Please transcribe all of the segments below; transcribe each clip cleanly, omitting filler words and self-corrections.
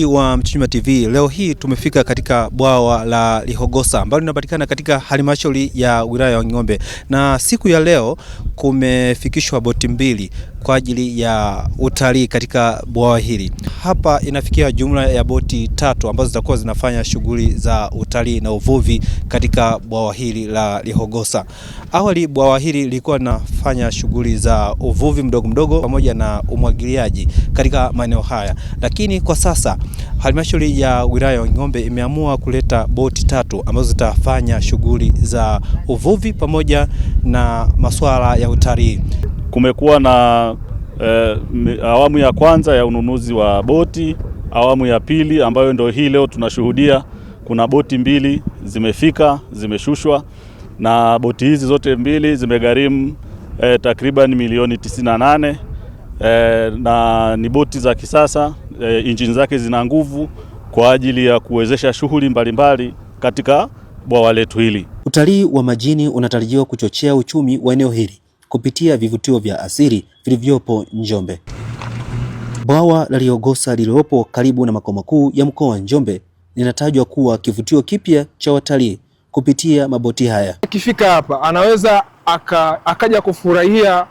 Wa Mchuchuma TV, leo hii tumefika katika bwawa la Lihogosa ambalo linapatikana katika halmashauri ya wilaya ya Wanging'ombe, na siku ya leo kumefikishwa boti mbili kwa ajili ya utalii katika bwawa hili. Hapa inafikia jumla ya boti 3 ambazo zitakuwa zinafanya shughuli za utalii na uvuvi katika bwawa hili la Lihogosa. Awali bwawa hili lilikuwa linafanya shughuli za uvuvi mdogo mdogo pamoja na umwagiliaji katika maeneo haya, lakini kwa sasa halmashauri ya wilaya ya Wanging'ombe imeamua kuleta boti 3 ambazo zitafanya shughuli za uvuvi pamoja na masuala ya utalii. Kumekuwa na awamu ya kwanza ya ununuzi wa boti, awamu ya pili ambayo ndio hii leo tunashuhudia. Kuna boti mbili zimefika, zimeshushwa, na boti hizi zote mbili zimegharimu takriban milioni 98, na ni boti za kisasa, injini zake zina nguvu kwa ajili ya kuwezesha shughuli mbalimbali katika bwawa letu hili. Utalii wa majini unatarajiwa kuchochea uchumi wa eneo hili kupitia vivutio vya asili vilivyopo Njombe. Bwawa la Lihogosa lililopo karibu na makao makuu ya mkoa wa Njombe linatajwa kuwa kivutio kipya cha watalii kupitia maboti haya. Akifika hapa anaweza akaja kufurahia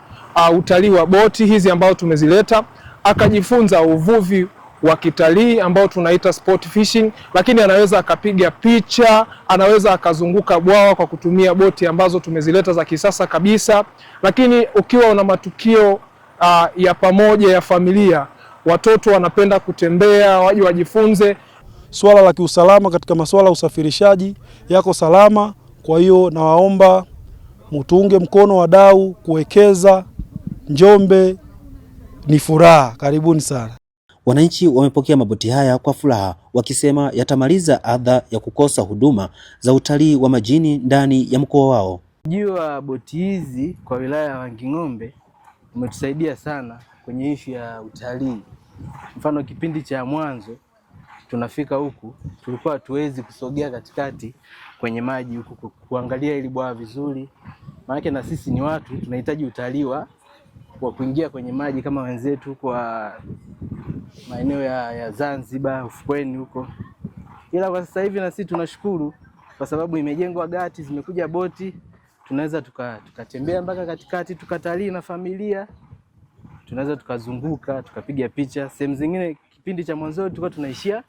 utalii wa boti hizi ambao tumezileta, akajifunza uvuvi wa kitalii ambao tunaita sport fishing, lakini anaweza akapiga picha, anaweza akazunguka bwawa kwa kutumia boti ambazo tumezileta za kisasa kabisa. Lakini ukiwa una matukio ya pamoja ya familia, watoto wanapenda kutembea, waje wajifunze. Swala la kiusalama katika masuala ya usafirishaji yako salama, kwa hiyo nawaomba mutunge mkono wadau kuwekeza. Njombe ni furaha, karibuni sana. Wananchi wamepokea maboti haya kwa furaha, wakisema yatamaliza adha ya kukosa huduma za utalii wa majini ndani ya mkoa wao. Ujio wa boti hizi kwa wilaya ya Wanging'ombe umetusaidia sana kwenye ishu ya utalii. Mfano, kipindi cha mwanzo tunafika huku tulikuwa hatuwezi kusogea katikati kwenye maji huku kuangalia ili bwawa vizuri, maana na sisi ni watu tunahitaji utalii wa kuingia kwenye maji kama wenzetu kwa maeneo ya Zanzibar ufukweni huko. Ila kwa sasa hivi na sisi tunashukuru kwa sababu imejengwa gati, zimekuja boti, tunaweza tukatembea mpaka katikati tukatalii na familia, tunaweza tukazunguka tukapiga picha. Sehemu zingine kipindi cha mwanzo tulikuwa tunaishia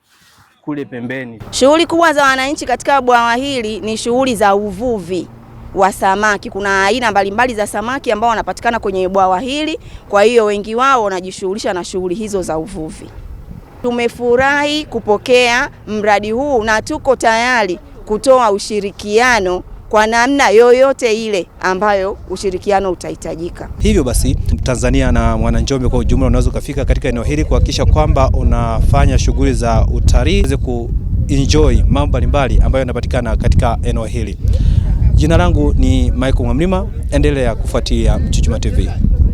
kule pembeni. Shughuli kubwa za wananchi katika bwawa hili ni shughuli za uvuvi wa samaki. Kuna aina mbalimbali za samaki ambao wanapatikana kwenye bwawa hili, kwa hiyo wengi wao wanajishughulisha na shughuli hizo za uvuvi. Tumefurahi kupokea mradi huu na tuko tayari kutoa ushirikiano kwa namna yoyote ile ambayo ushirikiano utahitajika. Hivyo basi, Tanzania na Mwananjombe kwa ujumla unaweza kufika katika eneo hili kuhakikisha kwamba unafanya shughuli za utalii uweze kuenjoy mambo mbalimbali ambayo yanapatikana katika eneo hili. Jina langu ni Michael Mwamlima, endelea kufuatia Mchuchuma TV.